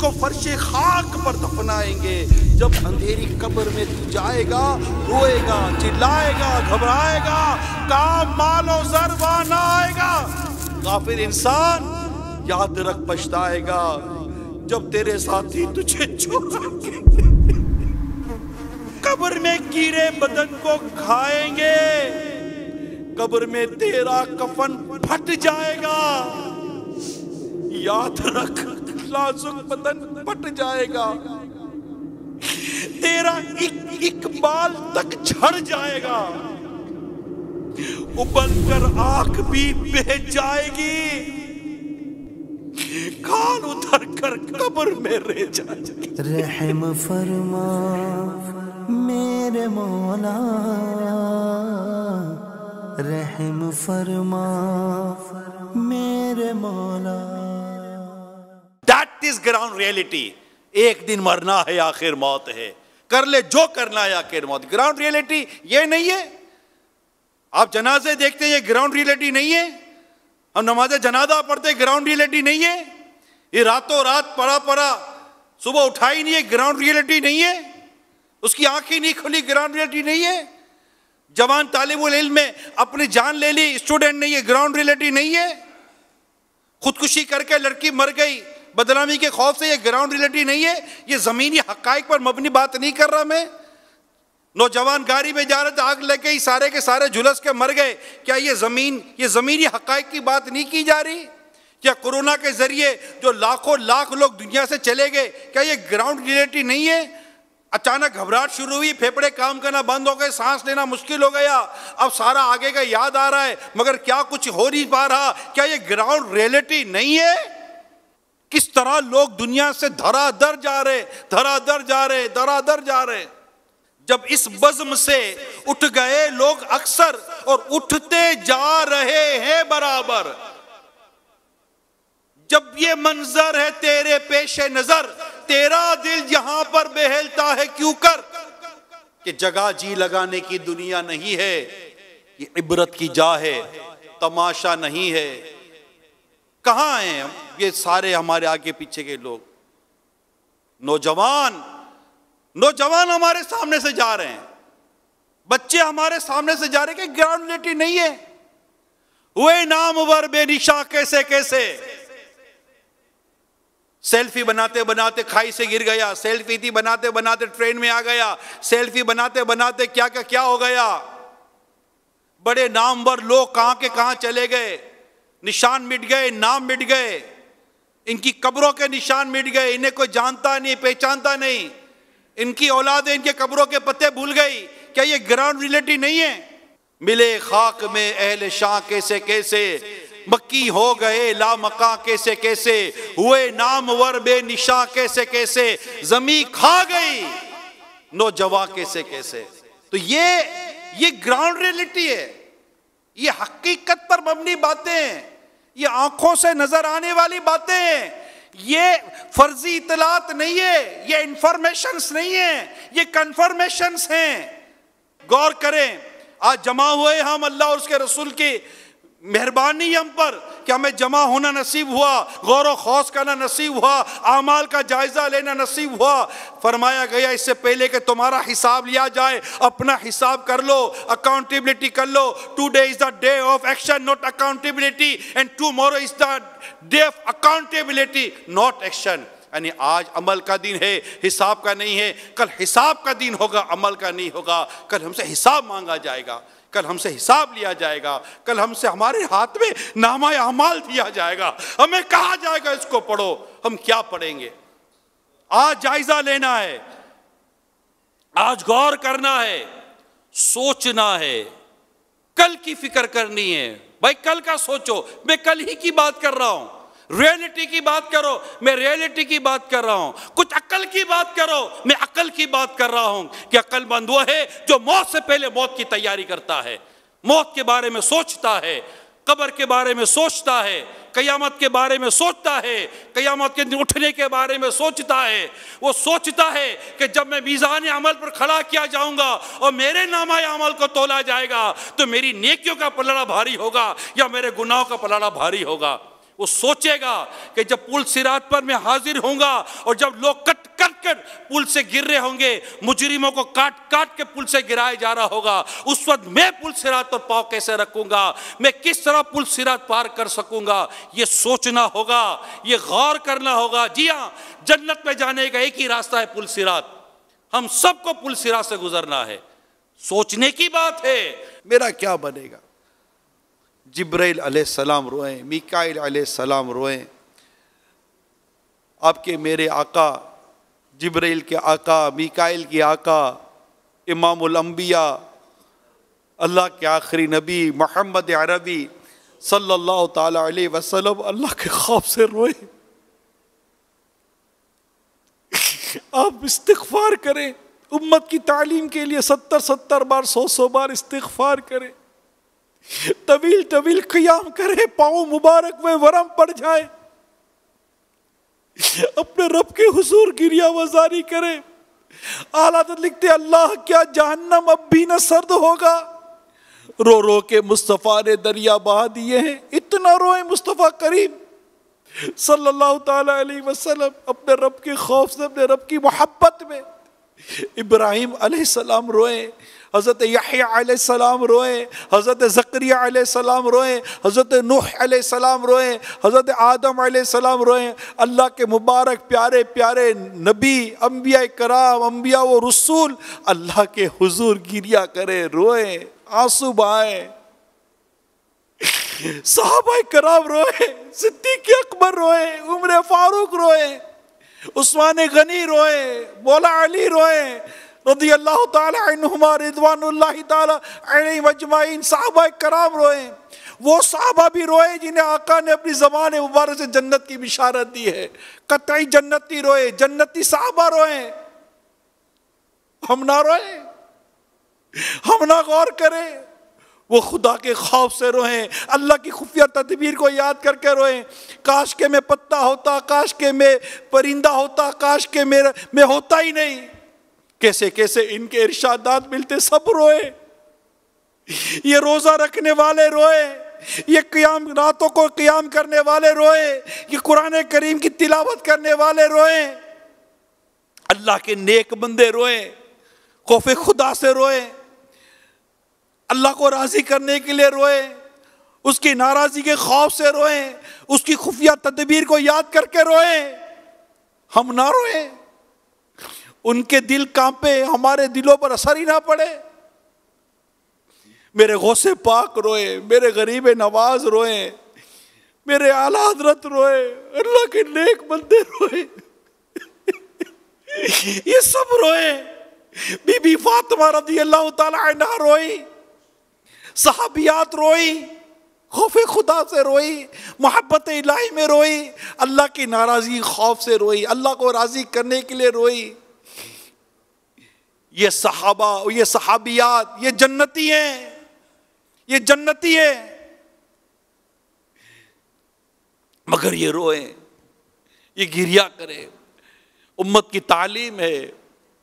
तुझको फर्शे खाक पर दफनाएंगे। जब अंधेरी कब्र में तू जाएगा, रोएगा, चिल्लाएगा, घबराएगा, काम मालो ज़रबा ना आएगा। काफिर इंसान याद रख पछताएगा जब तेरे साथी तुझे छोड़ेंगे। कब्र में कीड़े बदन को खाएंगे, कब्र में तेरा कफन फट जाएगा। याद रख नाजुक बदन फट जाएगा, तेरा एक बाल तक झड़ जाएगा, उबल कर आंख भी बह जाएगी, कान उधर कर कब्र में रह जाएगी। रहम फरमा मेरे मौला, रहम फरमा मेरे मौला। That is ground reality। एक दिन मरना है, आखिर मौत है, कर ले जो करना है, आखिर मौत। ग्राउंड रियलिटी ये नहीं है। आप जनाजे देखते हैं, ये ग्राउंड रियलिटी नहीं है। हम नमाज जनाजा पढ़ते, ग्राउंड रियलिटी नहीं है। ये रातों रात पड़ा पड़ा सुबह उठा ही नहीं है, ग्राउंड रियलिटी नहीं है। उसकी आंखें नहीं खुली, ग्राउंड रियलिटी नहीं है। जवान तालिबुल इल्म में अपनी जान ले ली, स्टूडेंट नहीं है, ग्राउंड रियलिटी नहीं है। खुदकुशी करके लड़की मर गई बदनामी के खौफ से, ये ग्राउंड रियलिटी नहीं है। ये जमीनी हकाइक पर मबनी बात नहीं कर रहा मैं। नौजवान गाड़ी में जा रहे थे, आग लग गई, सारे के सारे झुलस के मर गए। क्या ये जमीनी हकाइक की बात नहीं की जा रही? क्या कोरोना के जरिए जो लाखों लाख लोग दुनिया से चले गए, क्या ये ग्राउंड रियलिटी नहीं है? अचानक घबराहट शुरू हुई, फेफड़े काम करना बंद हो गए, सांस लेना मुश्किल हो गया, अब सारा आगे का याद आ रहा है, मगर क्या कुछ हो नहीं पा रहा। क्या ये ग्राउंड रियलिटी नहीं है? किस तरह लोग दुनिया से धराधर जा रहे, धराधर जा रहे, धराधर जा रहे। जब इस बज़्म से उठ गए लोग अक्सर और उठते जा रहे हैं बराबर। जब ये मंजर है तेरे पेशे नजर, तेरा दिल यहां पर बेहलता है क्यों कर, कि जगह जी लगाने की दुनिया नहीं है, ये इबरत की जा है, तमाशा नहीं है। कहां हैं ये सारे हमारे आगे पीछे के लोग? नौजवान हमारे सामने से जा रहे हैं, बच्चे हमारे सामने से जा रहे हैं, कि ग्राउंड रियलिटी नहीं है। हुए नामवर बेनिशा कैसे कैसे, सेल्फी बनाते बनाते खाई से गिर गया, सेल्फी थी बनाते बनाते ट्रेन में आ गया, सेल्फी बनाते बनाते क्या क्या हो गया। बड़े नामवर लोग कहां के कहां चले गए, निशान मिट गए, नाम मिट गए, इनकी कब्रों के निशान मिट गए, इन्हें कोई जानता नहीं, पहचानता नहीं, इनकी औलादें इनके कब्रों के पत्ते भूल गई। क्या ये ग्राउंड रियलिटी नहीं है? मिले खाक में अहले शाह कैसे कैसे, मक्की हो गए लामका कैसे कैसे, हुए नामवर बेनिशा कैसे कैसे, जमी खा गई नौजवान कैसे कैसे। तो ये ग्राउंड रियलिटी है, ये हकीकत पर मबनी बातें हैं, ये आंखों से नजर आने वाली बातें हैं, ये फर्जी इतलात नहीं है, ये इंफॉर्मेशंस नहीं है, ये कंफर्मेशंस हैं। गौर करें, आज जमा हुए हम, अल्लाह और उसके रसूल की मेहरबानी हम पर कि हमें जमा होना नसीब हुआ, गौर व खौस करना नसीब हुआ, आमाल का जायजा लेना नसीब हुआ। फरमाया गया इससे पहले कि तुम्हारा हिसाब लिया जाए, अपना हिसाब कर लो, अकाउंटेबिलिटी कर लो। Today is the day of action not accountability, and tomorrow is the day of accountability not action. यानी आज अमल का दिन है, हिसाब का नहीं है। कल हिसाब का दिन होगा, अमल का नहीं होगा। कल हमसे हिसाब मांगा जाएगा, कल हमसे हिसाब लिया जाएगा, कल हमसे हमारे हाथ में नामा अमाल दिया जाएगा, हमें कहा जाएगा इसको पढ़ो। हम क्या पढ़ेंगे? आज जायजा लेना है, आज गौर करना है, सोचना है, कल की फिक्र करनी है। भाई कल का सोचो, मैं कल ही की बात कर रहा हूं, रियलिटी की बात करो, मैं रियलिटी की बात कर रहा हूं। कुछ अक्ल की बात करो, मैं अक्ल की बात कर रहा हूं कि अक्लमंद वो है जो मौत से पहले मौत की तैयारी करता है, मौत के बारे में सोचता है, कब्र के बारे में सोचता है, कयामत के बारे में सोचता है, कयामत के दिन उठने के बारे में सोचता है। वो सोचता है कि जब मैं मीज़ान अमल पर खड़ा किया जाऊंगा और मेरे नामा अमल को तोला जाएगा तो मेरी नेकियों का पलड़ा भारी होगा या मेरे गुनाहों का पलड़ा भारी होगा। वो सोचेगा कि जब पुल सिरात पर मैं हाजिर होऊंगा और जब लोग कट कट कर पुल से गिर रहे होंगे, मुजरिमों को काट काट के पुल से गिराया जा रहा होगा, उस वक्त मैं पुल सिरात पर पांव कैसे रखूंगा, मैं किस तरह पुल सिरात पार कर सकूंगा, ये सोचना होगा, ये गौर करना होगा। जी हाँ, जन्नत में जाने का एक ही रास्ता है, पुल सिरात। हम सबको पुल सिरात से गुजरना है। सोचने की बात है, मेरा क्या बनेगा। जिब्राइल अलैहिस्सलाम रोए, मीकाईल अलैहिस्सलाम रोए, आपके मेरे आका, जिब्राइल के आका, मीकाईल के आका, इमामुल अंबिया, अल्लाह के आखिरी नबी मोहम्मद अरबी सल्लल्लाहु ताला अलैहि वसल्लम अल्लाह के खौफ से रोए। आप इस्तिग़फ़ार करें, उम्मत की तालीम के लिए 70-70 बार 100-100 बार इस्तिग़फ़ार करें, तवील तवील क़ियाम करें, पाँव मुबारक में वरम पड़ जाए, अपने रब के हुजूर गिरिया वजारी करें। आला हज़रत लिखते, अल्लाह क्या जहन्नम अब भी न सर्द होगा। रो रो के मुस्तफ़ा ने दरिया बहा दिए हैं। इतना रोए मुस्तफ़ा करीम सल्लल्लाहु ताला अलैहि वसल्लम अपने रब के खौफ से, अपने रब की मोहब्बत में। इब्राहिम अलैहिस्सलाम रोए, हज़रत यहया अलैहिस्सलाम रोए, हज़रत ज़करिया अलैहिस्सलाम रोए, हज़रत नूह अलैहिस्सलाम रोए, हज़रत आदम अलैहिस्सलाम रोए। अल्लाह के मुबारक प्यारे प्यारे नबी, अम्बिया कराम, अम्बिया व रसूल अल्लाह के हुजूर गिरिया करे, रोए, आंसू बहाए। सहाबाए कराम रोए, सिद्दीक़ अकबर रोए, उमर फारूक रोए, उस्मान गनी रोए, मौला अली रोए रज़ियल्लाहु ताला अन्हुमा रिज़वानुल्लाहि ताला अलैहिम अजमाइन। सहाबाए कराम रोए, वो सहाबा भी रोए जिन्हें आका ने अपनी ज़बान मुबारक से जन्नत की बिशारत दी है। कतई जन्नती रोए, जन्नती सहाबा रोए, हम ना रोए, हम ना गौर करें। वो खुदा के खौफ से रोए, अल्लाह की खुफिया तदबीर को याद करके रोए। काश के मैं पत्ता होता, काश के मैं परिंदा होता, काश के मैं होता ही नहीं। कैसे कैसे इनके इरशादात मिलते, सब रोए। ये रोजा रखने वाले रोए, ये क़ियाम, रातों को क़ियाम करने वाले रोए, ये कुरान करीम की तिलावत करने वाले रोए, अल्लाह के नेक बंदे रोए, खौफ खुदा से रोए, अल्लाह को राजी करने के लिए रोए, उसकी नाराजी के खौफ से रोए, उसकी खुफिया तदबीर को याद करके रोए। हम ना रोए, उनके दिल कांपे, हमारे दिलों पर असर ही ना पड़े। मेरे गौसे पाक रोए, मेरे गरीब नवाज रोए, मेरे आला हजरत रोए, अल्लाह के नेक बंदे रोए, ये सब रोए। बीबी फातिमा रज़ियल्लाहु ताला अन्हा रोई, सहाबियात रोई, खौफे खुदा से रोई, मोहब्बत इलाही में रोई, अल्लाह की नाराज़गी खौफ से रोई, अल्लाह को राज़ी करने के लिए रोई। ये सहाबा, ये सहाबियात, ये जन्नती हैं, ये जन्नती हैं, मगर ये रोए, ये गिरिया करे। उम्मत की तालीम है,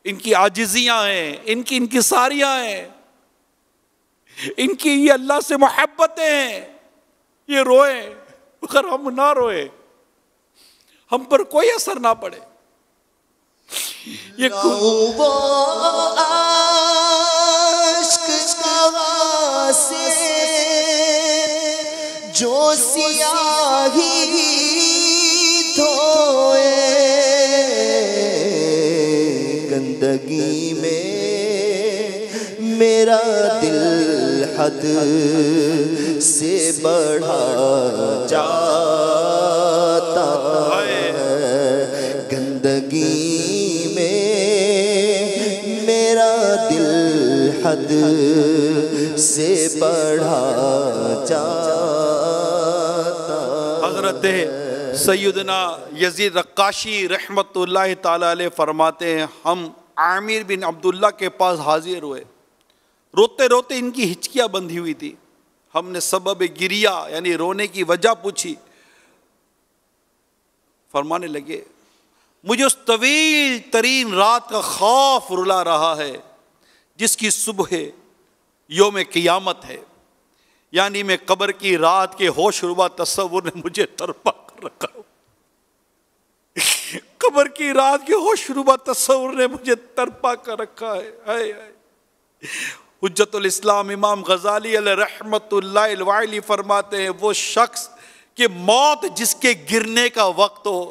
इनकी आजिजियां हैं, इनकी इनकिसारियां हैं, इनकी ये अल्लाह से मोहब्बतें हैं, ये रोए। अगर हम ना रोए, हम पर कोई असर ना पड़े। ये वो आश्क से जो सियाही धोए, गंदगी में मेरा दिल हद से बढ़ा जाता है, गंदगी में मेरा दिल हद से बढ़ा जाता। हज़रत सैयदना यजीद रक्काशी रहमतुल्लाह ताला अलैह फरमाते हैं, हम आमिर बिन अब्दुल्ला के पास हाजिर हुए, रोते रोते इनकी हिचकियाँ बंधी हुई थी। हमने सबब गिरिया यानी रोने की वजह पूछी। फरमाने लगे, मुझे उस तवील तरीन रात का खौफ रुला रहा है जिसकी सुबह योम क़ियामत है। यानी मैं कब्र की रात के होशरुबा तस्वुर ने मुझे तरपा कर रखा। कब्र की रात के होशरुबा तस्वुर ने मुझे तरपा कर रखा है। हाय हाय। हुज्जतुल इस्लाम इमाम गजाली अलैहि रहमतुल्लाहि अलैहि फरमाते हैं, वो शख्स कि मौत जिसके गिरने का वक्त हो,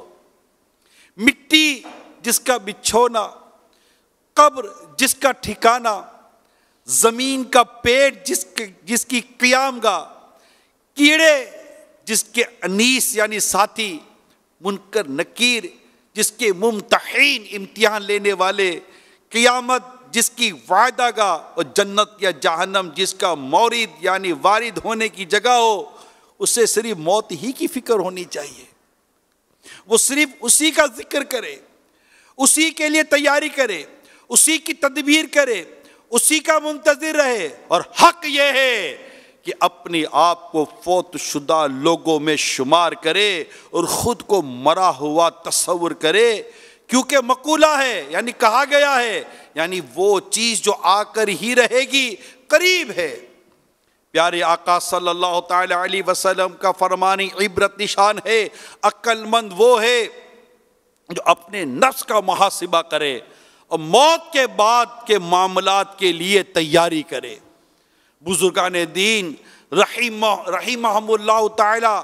मिट्टी जिसका बिछोना, कब्र जिसका ठिकाना, जमीन का पेट जिसकी क़ियामगाह, कीड़े जिसके अनीस यानी साथी, मुनकर नकीर जिसके मुमतहीन इम्तिहान लेने वाले, क़ियामत जिसकी वायदागाह और जन्नत या जहन्नम जिसका मौरिद यानी वारिद होने की जगह हो, उसे सिर्फ मौत ही की फिक्र होनी चाहिए। वो सिर्फ उसी का जिक्र करे, उसी के लिए तैयारी करे, उसी की तदबीर करे, उसी का मुंतजिर रहे। और हक यह है कि अपने आप को फौत शुदा लोगों में शुमार करे और खुद को मरा हुआ तस्वुर करे, क्योंकि मकूला है यानी कहा गया है, यानी वो चीज जो आकर ही रहेगी, करीब है। प्यारे आका सल्लल्लाहु ताला अलैहि वसल्लम का फरमानी इबरत निशान है, अक्लमंद वो है जो अपने नफ्स का मुहासिबा करे और मौत के बाद के मामलात के लिए तैयारी करे। बुजुर्गान दीन रहीमहुमुल्लाह ताला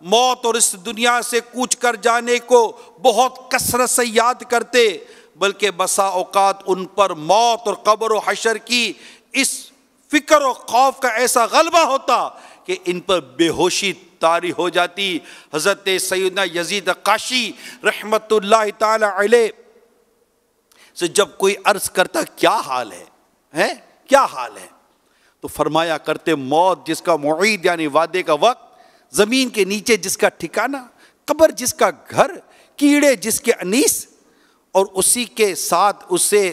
मौत और इस दुनिया से कूच कर जाने को बहुत कसरत से याद करते, बल्कि बसा औकात उन पर मौत और कब्र और हशर की इस फिक्र और खौफ का ऐसा गलबा होता कि इन पर बेहोशी तारी हो जाती। हज़रत सैयदना यजीद काशी रहमतुल्लाह ताला अलैह से जब कोई अर्ज करता क्या हाल है क्या हाल है, तो फरमाया करते, मौत जिसका मुईद यानी वादे का वक्त, जमीन के नीचे जिसका ठिकाना, कब्र जिसका घर, कीड़े जिसके अनीस, और उसी के साथ उसे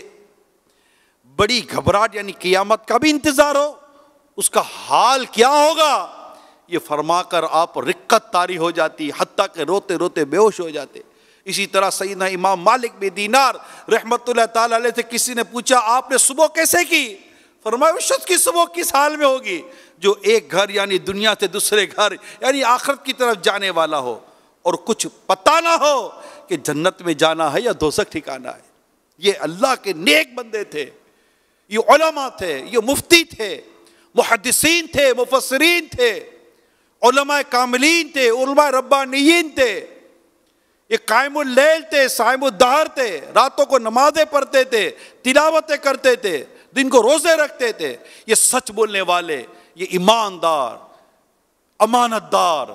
बड़ी घबराहट यानी क़ियामत का भी इंतजार हो, उसका हाल क्या होगा, ये फरमाकर आप रिक्कत तारी हो जाती, हत्ता के रोते रोते बेहोश हो जाते। इसी तरह सैयदना इमाम मालिक बिन दीनार रहमतुल्लाह ताला अलैह से किसी ने पूछा, आपने सुबह कैसे की? फरमाया, उस शख्स की सुबह किस हाल में होगी जो एक घर यानी दुनिया से दूसरे घर यानी आखिरत की तरफ जाने वाला हो और कुछ पता ना हो कि जन्नत में जाना है या दोज़ख ठिकाना है। ये अल्लाह के नेक बंदे थे, ये उलमा थे, ये मुफ्ती थे, मुहद्दिसीन थे, मुफस्सिरीन थे, उलमा कामिलीन थे, उलमा रब्बानीयीन थे, ये कायमुल लैल थे, साइमुद दहर थे, रातों को नमाजें पढ़ते थे, तिलावतें करते थे, दिन को रोजे रखते थे। ये सच बोलने वाले, ये ईमानदार, अमानतदार,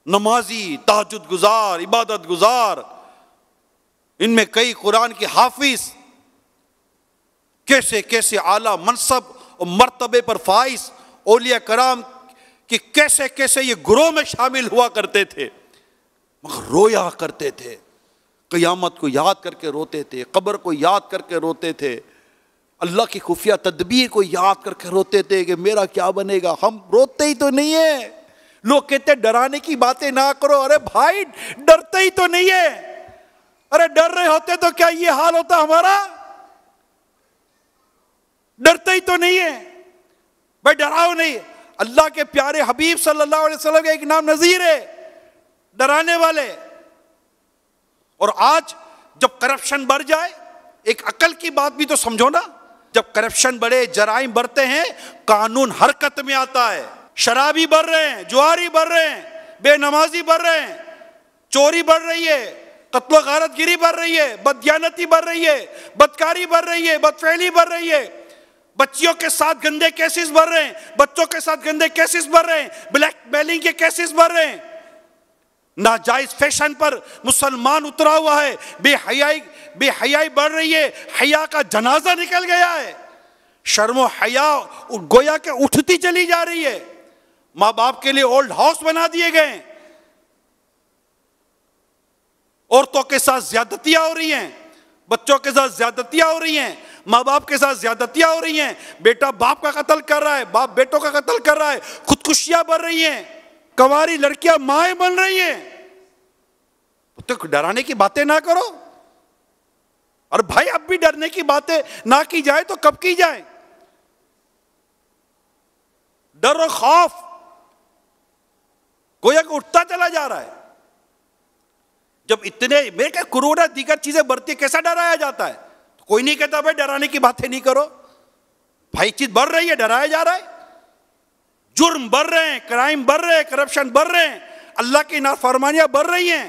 नमाजी, तहज्जुद गुजार, इबादत गुजार, इनमें कई कुरान के हाफिज, कैसे कैसे आला मनसब और मर्तबे पर फाइज औलिया कराम कि कैसे कैसे ये गुरों में शामिल हुआ करते थे, मगर रोया करते थे, क़यामत को याद करके रोते थे, कब्र को याद करके रोते थे, अल्लाह की खुफिया तदबीर को याद करके रोते थे कि मेरा क्या बनेगा। हम रोते ही तो नहीं है। लोग कहते डराने की बातें ना करो, अरे भाई डरते ही तो नहीं है, अरे डर रहे होते तो क्या ये हाल होता हमारा? डरते ही तो नहीं है भाई, डराओ नहीं। अल्लाह के प्यारे हबीब सल्लल्लाहु अलैहि वसल्लम का एक नाम नजीर है, डराने वाले। और आज जब करप्शन बढ़ जाए, एक अकल की बात भी तो समझो ना, जब करप्शन बढ़े, जराइम बढ़ते हैं, कानून हरकत में आता है। शराबी बढ़ रहे हैं, जुआरी बढ़ रहे हैं, बेनमाजी बढ़ रहे हैं, चोरी बढ़ रही है, कत्ल गारतगिरी बढ़ रही है, बददियानती बढ़ रही है, बदकारी बढ़ रही है, बदफैली बढ़ रही है, बच्चियों के साथ गंदे केसेस बढ़ रहे हैं, बच्चों के साथ गंदे केसेस बढ़ रहे हैं, ब्लैकमेलिंग के केसेस बढ़ रहे हैं, नाजायज फैशन पर मुसलमान उतरा हुआ है, बेहयाई बढ़ रही है, हया का जनाजा निकल गया है, शर्म और हया गोया के उठती चली जा रही है। माँ बाप के लिए ओल्ड हाउस बना दिए गए, औरतों के साथ ज्यादतियां हो रही हैं, बच्चों के साथ ज्यादतियां हो रही हैं, माँ बाप के साथ ज्यादतियां हो रही हैं, बेटा बाप का कत्ल कर रहा है, बाप बेटों का कत्ल कर रहा है, खुदकुशियां बढ़ रही हैं, कंवारी लड़कियां माएं बन रही हैं। तो डराने की बातें ना करो। और भाई अब भी डरने की बातें ना की जाए तो कब की जाए? डर और खौफ गोया कि उठता चला जा रहा है। जब इतने मेरे क्या कोरोना दीगर चीजें बढ़ती, कैसा डराया जाता है? तो कोई नहीं कहता भाई डराने की बातें नहीं करो, भाई चीज बढ़ रही है, डराया जा रहा है। जुर्म बढ़ रहे हैं, क्राइम बढ़ रहे हैं, करप्शन बढ़ रहे हैं, अल्लाह की नाफरमानियां बढ़ रही हैं,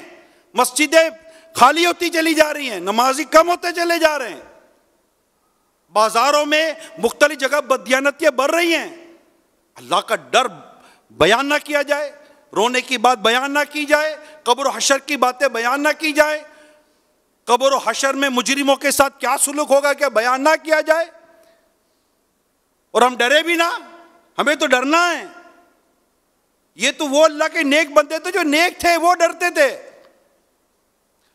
मस्जिदें खाली होती चली जा रही हैं, नमाजी कम होते चले जा रहे हैं, बाजारों में मुख्तलिफ जगह बददियानतियां बढ़ रही हैं। अल्लाह का डर बयान ना किया जाए, रोने की बात बयान ना की जाए, कब्र और हशर की बातें बयान ना की जाए, कब्र और हशर में मुजरिमों के साथ क्या सुलूक होगा क्या बयान ना किया जाए, और हम डरे भी ना। हमें तो डरना है। ये तो वो अल्लाह के नेक बंदे थे जो नेक थे, वो डरते थे।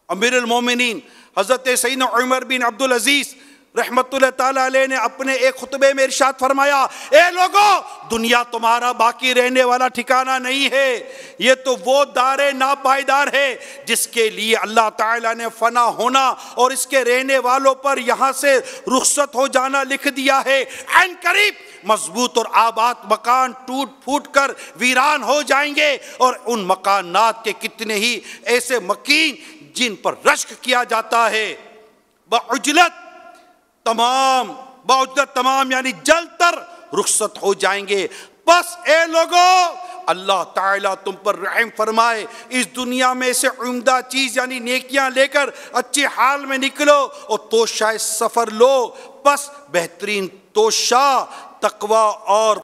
अमीरुल मोमिनीन हजरत सैयदना उमर बिन अब्दुल अजीज रहमतुल्लाह ताला अलैह ने अपने एक खुतबे में इरशाद फरमाया, ए लोगों, दुनिया तुम्हारा बाकी रहने वाला ठिकाना नहीं है, ये तो वो दारे नापायदार है जिसके लिए अल्लाह ताला ने फना होना और इसके रहने वालों पर यहाँ से रुखसत हो जाना लिख दिया है। ऐन करीब मजबूत और आबाद मकान टूट फूट कर वीरान हो जाएंगे, और उन मकानात के कितने ही ऐसे मकीन जिन पर रश्क किया जाता है, बउजलत तमाम यानी जलतर रुखसत हो जाएंगे। बस ए लोगों, अल्लाह ताला तुम पर रहम फरमाए, इस दुनिया में से उम्दा चीज यानी नेकियां लेकर अच्छे हाल में निकलो और तोशाए सफर लो। बस बेहतरीन तोशा तकवा और